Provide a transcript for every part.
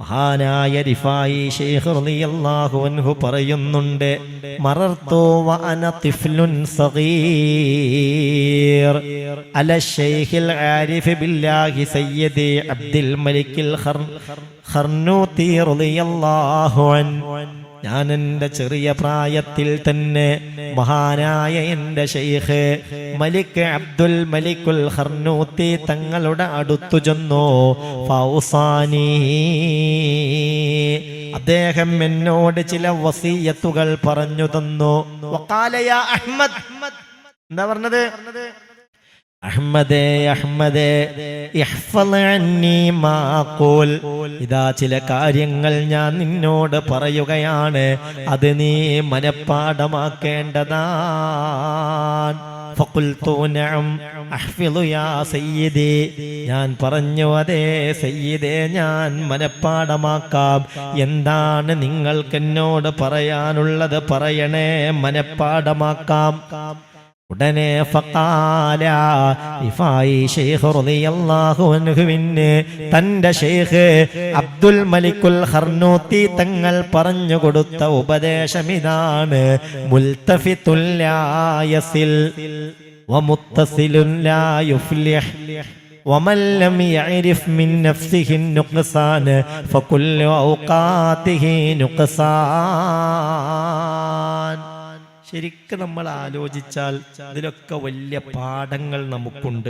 മഹാനായ റിഫായി ശൈഖ് റളിയല്ലാഹു അൻഹു പറയുന്നുണ്ട്, മറർതു വ അന തിഫ്ലുൻ സഗീർ അല ശൈഖിൽ ആരിഫ് ബില്ലാഹി സയ്യിദി അബ്ദുൽ മലിക്കിൽ ഖർനൂതി റളിയല്ലാഹു അൻഹു. ഞാൻ എൻ്റെ ചെറിയ പ്രായത്തിൽ തന്നെ മഹാനായ എൻ്റെ ശൈഖ് മലിക് അബ്ദുൽ മലിക്കുൽ ഖർനൂതി തങ്ങളുടെ അടുത്തു ചെന്നു. ഫൗസാനി, അദ്ദേഹം എന്നോട് ചില വസിയത്തുകൾ പറഞ്ഞു തന്നു. വഖാല യാ അഹ്മദ്, എന്താ പറഞ്ഞത്? അഹ്മദേ അഹ്മദേ ഇഹ്ഫള് അന്നി മാ അഖൂൽ, ഇതാ ചില കാര്യങ്ങൾ ഞാൻ നിന്നോട് പറയുകയാണ്, അത് നീ മനഃപ്പാഠമാക്കേണ്ടതാണ്. ഫഖുൽതു നഅം അഹ്ഫിളു യാ സയ്യിദി, ഞാൻ പറഞ്ഞു അതെ സയ്യിദേ, ഞാൻ മനഃപ്പാഠമാക്കാം. എന്താണ് നിങ്ങൾക്ക് എന്നോട് പറയാനുള്ളത്? പറയണേ, മനഃപ്പാഠമാക്കാം. ഉടനെ ഫഖാല റിഫായി ശൈഖ് റളിയല്ലാഹു അൻഹുവിന് തന്റെ ശൈഖ് അബ്ദുൽ മലിക്കുൽ ഖർനൂതി തങ്ങൾ പറഞ്ഞു കൊടുത്ത ഉപദേശം ഇതാണ്: മുൽതഫിതുൽ ലാ യസിൽ വമുത്തസിലുൻ ലാ യുഫ്ലിഹ് വമൻ ലം യഅരിഫ് മിൻ നഫ്സിഹി നുഖ്സാൻ ഫകുല്ലു ഔഖാതിഹി നുഖ്സാൻ. ശരിക്കും നമ്മൾ ആലോചിച്ചാൽ ഇതിലൊക്കെ വലിയ പാഠങ്ങൾ നമുക്കുണ്ട്.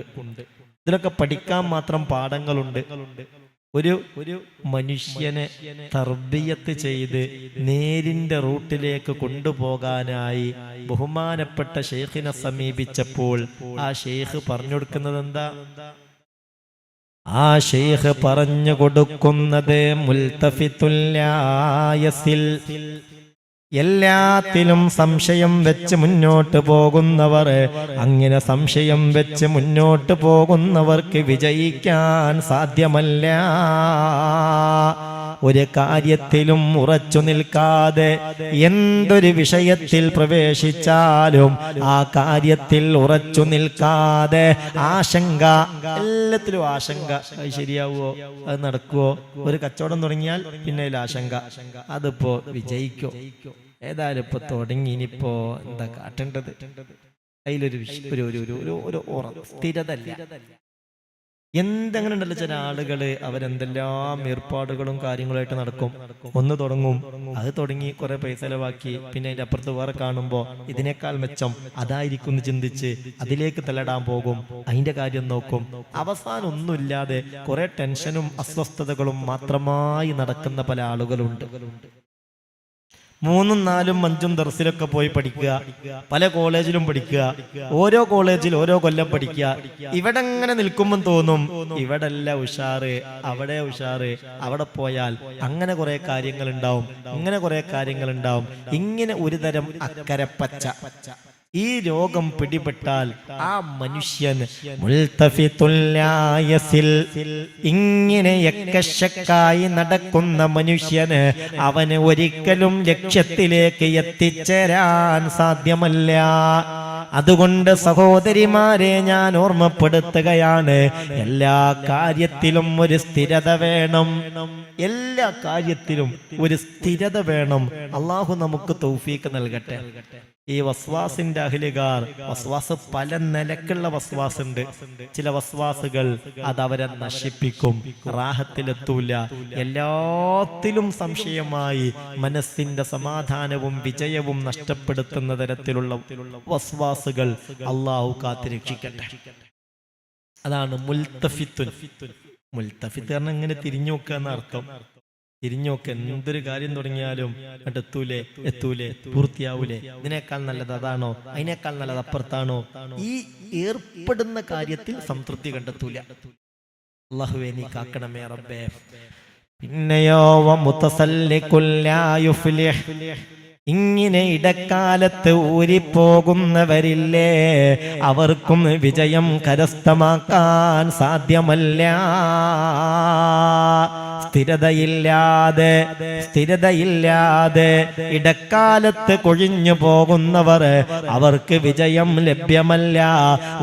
ഇതിലൊക്കെ പഠിക്കാൻ മാത്രം പാഠങ്ങളുണ്ട്. ഒരു മനുഷ്യനെ തർബിയത്ത് ചെയ്ത് നേരിന്റെ റൂട്ടിലേക്ക് കൊണ്ടുപോകാനായി ബഹുമാനപ്പെട്ട ശൈഖിനെ സമീപിച്ചപ്പോൾ ആ ശൈഖ് പറഞ്ഞു കൊടുക്കുന്നത് എന്താ? ആ ശൈഖ് പറഞ്ഞു കൊടുക്കുന്നത് മുൽതഫിതുൽ ലാ യസിൽ, എല്ലാത്തിലും സംശയം വെച്ച് മുന്നോട്ട് പോകുന്നവർ, അങ്ങനെ സംശയം വെച്ച് മുന്നോട്ട് പോകുന്നവർക്ക് വിജയിക്കാൻ സാധ്യമല്ല. ഒരു കാര്യത്തിലും ഉറച്ചു നിൽക്കാതെ എന്തൊരു വിഷയത്തിൽ പ്രവേശിച്ചാലും ആ കാര്യത്തിൽ ഉറച്ചു നിൽക്കാതെ ആശങ്ക, എല്ലാത്തിലും ആശങ്ക, അത് ശരിയാവുമോ, അത് നടക്കുവോ, ഒരു കച്ചവടം തുടങ്ങിയാൽ പിന്നെ ആശങ്ക, അതിപ്പോ വിജയിക്കോ, ഏതായാലും ഇപ്പൊ തുടങ്ങി, ഇനിയിപ്പോ എന്താ കാട്ടേണ്ടത്, അതിലൊരു സ്ഥിരത ഇല്ല. എന്തെങ്ങനെ ഉണ്ടല്ലോ ചില ആളുകള് അവരെന്തെല്ലാം ഏർപ്പാടുകളും കാര്യങ്ങളായിട്ട് നടക്കും. ഒന്ന് തുടങ്ങും, അത് തുടങ്ങി കുറെ പൈസ ചെലവാക്കി, പിന്നെ അതിന്റെ അപ്പുറത്ത് വേറെ കാണുമ്പോ ഇതിനേക്കാൾ മെച്ചം അതായിരിക്കും എന്ന് ചിന്തിച്ച് അതിലേക്ക് തലടാൻ പോകും, അതിന്റെ കാര്യം നോക്കും. അവസാനം ഒന്നുമില്ലാതെ കുറെ ടെൻഷനും അസ്വസ്ഥതകളും മാത്രമായി നടക്കുന്ന പല ആളുകളുണ്ട്. 3, 4, 5 ദർസിലൊക്കെ പോയി പഠിക്കുക, പല കോളേജിലും പഠിക്കുക, ഓരോ കോളേജിൽ ഓരോ കൊല്ലം പഠിക്കുക. ഇവിടെ ഇങ്ങനെ നിൽക്കുമ്പോൾ തോന്നും ഇവിടെ അല്ല ഉഷാറ്, അവിടെ ഉഷാറ്, അവിടെ പോയാൽ അങ്ങനെ കുറെ കാര്യങ്ങൾ ഉണ്ടാവും, ഇങ്ങനെ കുറെ കാര്യങ്ങൾ ഉണ്ടാവും. ഇങ്ങനെ ഒരു തരം അക്കരപ്പച്ച ഈ രോഗം പിടിപെട്ടാൽ ആ മനുഷ്യൻ മുൽതഫിതുൽ ലാ യസിൽ, ഇങ്ങനെ യക്കശക്കായി നടക്കുന്ന മനുഷ്യന് അവന് ഒരിക്കലും ലക്ഷ്യത്തിലേക്ക് എത്തിച്ചേരാൻ സാധ്യമല്ല. അതുകൊണ്ട് സഹോദരിമാരെ ഞാൻ ഓർമ്മപ്പെടുത്തുകയാണ്, എല്ലാ കാര്യത്തിലും ഒരു സ്ഥിരത വേണം. എല്ലാ കാര്യത്തിലും ഒരു സ്ഥിരത വേണം. അള്ളാഹു നമുക്ക് തൗഫീഖ് നൽകട്ടെ. ഈ വസ്വാസിന്റെ അഹ്ലുകാർ, വസ്വാസ് പല നിലക്കുള്ള വസ്വാസ് ഉണ്ട്. ചില വസ്വാസുകൾ അതവരെ നശിപ്പിക്കും, റാഹത്തിലെത്തൂല, എല്ലാത്തിലും സംശയമായി മനസ്സിന്റെ സമാധാനവും വിജയവും നഷ്ടപ്പെടുത്തുന്ന തരത്തിലുള്ള വസ്വാസുകൾ അള്ളാഹു കാത്തുരക്ഷിക്കട്ടെ. അതാണ് മുൽതഫിത്തുൻ. മുൽതഫിത്ത് കാരണം ഇങ്ങനെ തിരിഞ്ഞു നോക്കുക എന്ന അർത്ഥം. തിരിഞ്ഞോക്ക്, എന്തൊരു കാര്യം തുടങ്ങിയാലും എത്തൂലേ, പൂർത്തിയാവൂലേ, ഇതിനേക്കാൾ നല്ലത് അതാണോ, അതിനേക്കാൾ നല്ലത് അപ്പുറത്താണോ, ഈ ഏർപ്പെടുന്ന കാര്യത്തിൽ സംതൃപ്തി കണ്ടെത്തൂല. അല്ലാഹുവേ നീ കാക്കണമേ റബ്ബേ. പിന്നെയോ മുതസല്ലികുൽ ലാ യുഫ്ലിഹ്, ഇങ്ങനെ ഇടക്കാലത്ത് ഊരിപ്പോകുന്നവരില്ലേ, അവർക്കും വിജയം കരസ്ഥമാക്കാൻ സാധ്യമല്ല. സ്ഥിരതയില്ലാതെ ഇടക്കാലത്ത് കൊഴിഞ്ഞു പോകുന്നവർ അവർക്ക് വിജയം ലഭ്യമല്ല.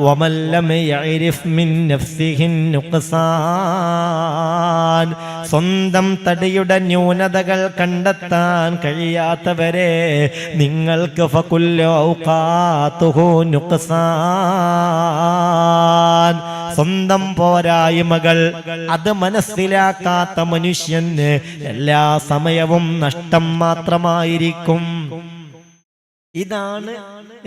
വമല്ലം യഅരിഫ് മിൻ നഫ്സിഹിൻ നുഖ്സാൻ, സ്വന്തം തടിയുടെ ന്യൂനതകൾ കണ്ടെത്താൻ കഴിയാത്തവരെ നിങ്ങൾക്ക് ഫകുല്ലു ഔഖാതുഹു നുഖ്സാൻ, സ്വന്തം പോരായ്മകൾ അത് മനസ്സിലാക്കാത്ത മനുഷ്യന് എല്ലാ സമയവും നഷ്ടം മാത്രമായിരിക്കും. ഇതാണ്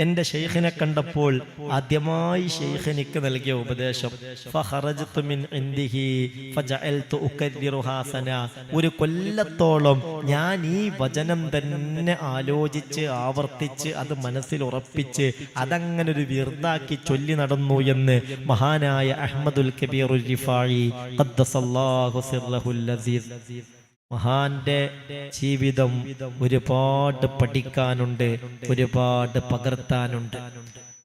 എന്റെ ശൈഖിനെ കണ്ടപ്പോൾ ആദ്യമായി ശൈഖ് എനിക്ക് നൽകിയ ഉപദേശം. ഫഖറജ്തു മിൻ ഇൻദിഹി ഫജഅൽതു ഉകർരിറുഹാ സന. ഒരു കൊല്ലത്തോളം ഞാൻ ഈ വചനം തന്നെ ആലോചിച്ച് ആവർത്തിച്ച് അത് മനസ്സിൽ ഉറപ്പിച്ച് അതങ്ങനെ ഒരു വിർദാക്കി ചൊല്ലി നടന്നു എന്ന് മഹാനായ അഹ്മദുൽ കബീറുർ റിഫായി ഖദ്ദസല്ലാഹു സിർറഹുൽ അസീസ്. മഹാന്റെ ജീവിതം ഒരുപാട് പഠിക്കാനുണ്ട്, ഒരുപാട് പകർത്താനുണ്ട്,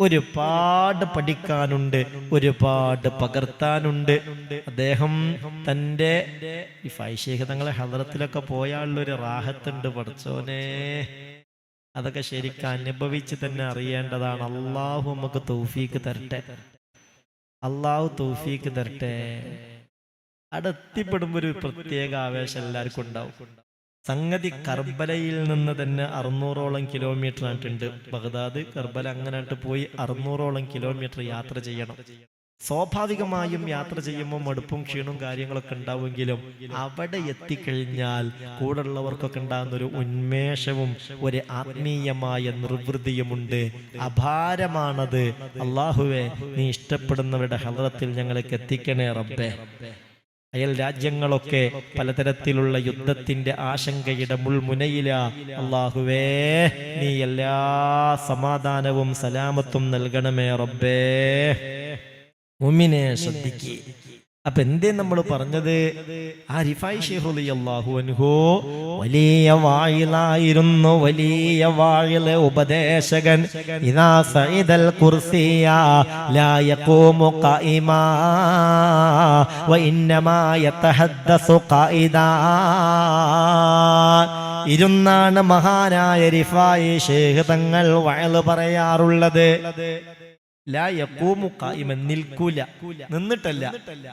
ഒരുപാട് പഠിക്കാനുണ്ട്, ഒരുപാട് പകർത്താനുണ്ട്. അദ്ദേഹം തൻ്റെ ഈ ഫൈശേഖ് തങ്ങളെ ഹദറത്തിലൊക്കെ പോയാലുള്ളൊരു റാഹത്തുണ്ട് പഠിച്ചോനെ. അതൊക്കെ ശരിക്കും അനുഭവിച്ച് തന്നെ അറിയേണ്ടതാണ്. അള്ളാഹു നമുക്ക് തൗഫീക്ക് തരട്ടെ, അള്ളാഹു തൗഫീക്ക് തരട്ടെ. അവിടെ എത്തിപ്പെടുമ്പോൾ ഒരു പ്രത്യേക ആവേശം എല്ലാവർക്കും ഉണ്ടാവും. സംഗതി കർബലയിൽ നിന്ന് തന്നെ 600ഓളം കിലോമീറ്റർ ആയിട്ടുണ്ട് ബഗ്ദാദ്. കർബല അങ്ങനെ പോയി 600ഓളം കിലോമീറ്റർ യാത്ര ചെയ്യണം. സ്വാഭാവികമായും യാത്ര ചെയ്യുമ്പോൾ മടുപ്പും ക്ഷീണവും കാര്യങ്ങളൊക്കെ ഉണ്ടാവുമെങ്കിലും അവിടെ എത്തിക്കഴിഞ്ഞാൽ കൂടെയുള്ളവർക്കൊക്കെ ഉണ്ടാകുന്ന ഒരു ഉന്മേഷവും ഒരു ആത്മീയമായ നിർവൃതിയുമുണ്ട്. അപാരമാണത്. അള്ളാഹുവേ, നീ ഇഷ്ടപ്പെടുന്നവരുടെ ഹദ്റത്തിൽ ഞങ്ങൾക്ക് എത്തിക്കണേ റബ്ബേ. അയൽ രാജ്യങ്ങളൊക്കെ പലതരത്തിലുള്ള യുദ്ധത്തിന്റെ ആശങ്കയുടെ മുൾമുനയില. അല്ലാഹുവേ, നീ എല്ലാ സമാധാനവും സലാമത്തും നൽകണമേ റബ്ബേ. മുഅ്മിനെ ശ്രദ്ധിക്കുക. അപ്പൊ എന്തേ നമ്മൾ പറഞ്ഞത്? ആ റിഫായി ശൈഖ് റളിയല്ലാഹു അൻഹു വലിയ വായിലായിരുന്നു, വലിയ വായിലെ ഉപദേശകൻ. ഇദാ സഇദൽ കുർസിയ ലാ യഖൂമു ഖായിമാ വ ഇന്നമാ യതഹദ്ദസു ഖായിദാ. ഇരുന്നാണ് മഹാനായ റിഫായി ശൈഖ് തങ്ങൾ വഅൽ പറയാറുള്ളത്. ലാ യഖൂമു ഖായിമൻ, നിൽക്കൂല, നിന്നിട്ടല്ല.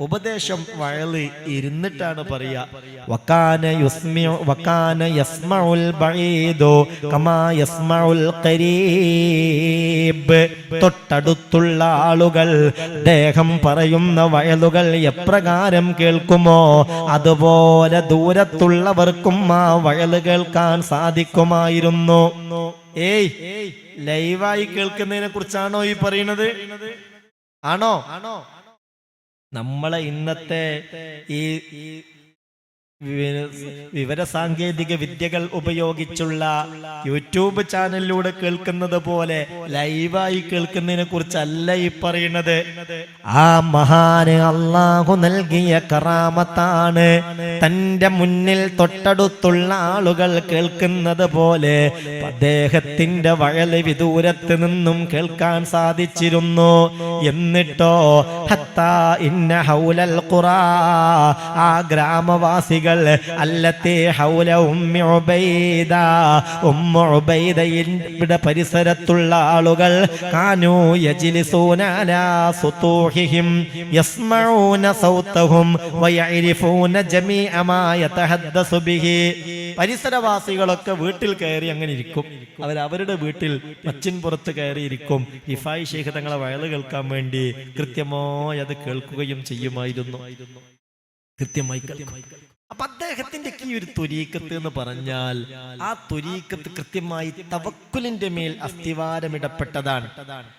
ഉപദേശം വഅല് ഇരുന്നിട്ടാണ് പറയാ. വകാന യസ്മഉൽ ബഈദു കമാ യസ്മഉൽ ഖരീബ്. തൊട്ടടുത്തുള്ള ആളുകൾ ദേഹം പറയുന്ന വയലുകൾ എപ്രകാരം കേൾക്കുമോ അതുപോലെ ദൂരത്തുള്ളവർക്കും ആ വയല് കേൾക്കാൻ സാധിക്കുമായിരുന്നു. ഏയ്, ലൈവായി കേൾക്കുന്നതിനെ കുറിച്ചാണോ ഈ പറയുന്നത്? ആണോ? നമ്മളെ ഇന്നത്തെ ഈ വിവരസാങ്കേതിക വിദ്യകൾ ഉപയോഗിച്ചുള്ള യൂട്യൂബ് ചാനലിലൂടെ കേൾക്കുന്നത് പോലെ ലൈവായി കേൾക്കുന്നതിനെ കുറിച്ചല്ല ഈ പറയുന്നത്. ആ മഹാന് അള്ളാഹു നൽകിയ കറാമത്താണ്. തന്റെ മുന്നിൽ തൊട്ടടുത്തുള്ള ആളുകൾ കേൾക്കുന്നത് പോലെ അദ്ദേഹത്തിന്റെ വയല് വിദൂരത്ത് നിന്നും കേൾക്കാൻ സാധിച്ചിരുന്നു. എന്നിട്ടോ ഹത്താ ഇന്ന ഹൗലൽ ഖുറാ, ആ ഗ്രാമവാസികൾ അല്ലത്തെ ഹൗല ഉമ്മി ഉബൈദ, ഉമ്മു ഉബൈദയുടെ പരിസരത്തുള്ള ആളുകൾ കാനൂ യജ്ലിസൂന അലാ സുതൂഹിഹിം യസ്മഊന സൗതഹും വയഅരിഫൂന ജമീഅ മാ യതഹദ്ദസു ബിഹി. പരിസരവാസികളൊക്കെ വീട്ടിൽ കയറി അങ്ങനെ ഇരിക്കും. അവരുടെ വീട്ടിൽ മച്ചിൻ പുറത്ത് കയറിയിരിക്കും. റിഫായി ശൈഖ് തങ്ങളെ വയല് കേൾക്കാൻ വേണ്ടി കൃത്യമായി അത് കേൾക്കുകയും ചെയ്യുമായിരുന്നു. കൃത്യമായി കേൾക്കും. അപ്പൊ അദ്ദേഹത്തിന്റെ ഈ ഒരു ത്വരീക്കത്ത് എന്ന് പറഞ്ഞാൽ ആ ത്വരീക്കത്ത് കൃത്യമായി തവക്കുലിന്റെ മേൽ അസ്ഥിവാരമിടപ്പെട്ടതാണ്.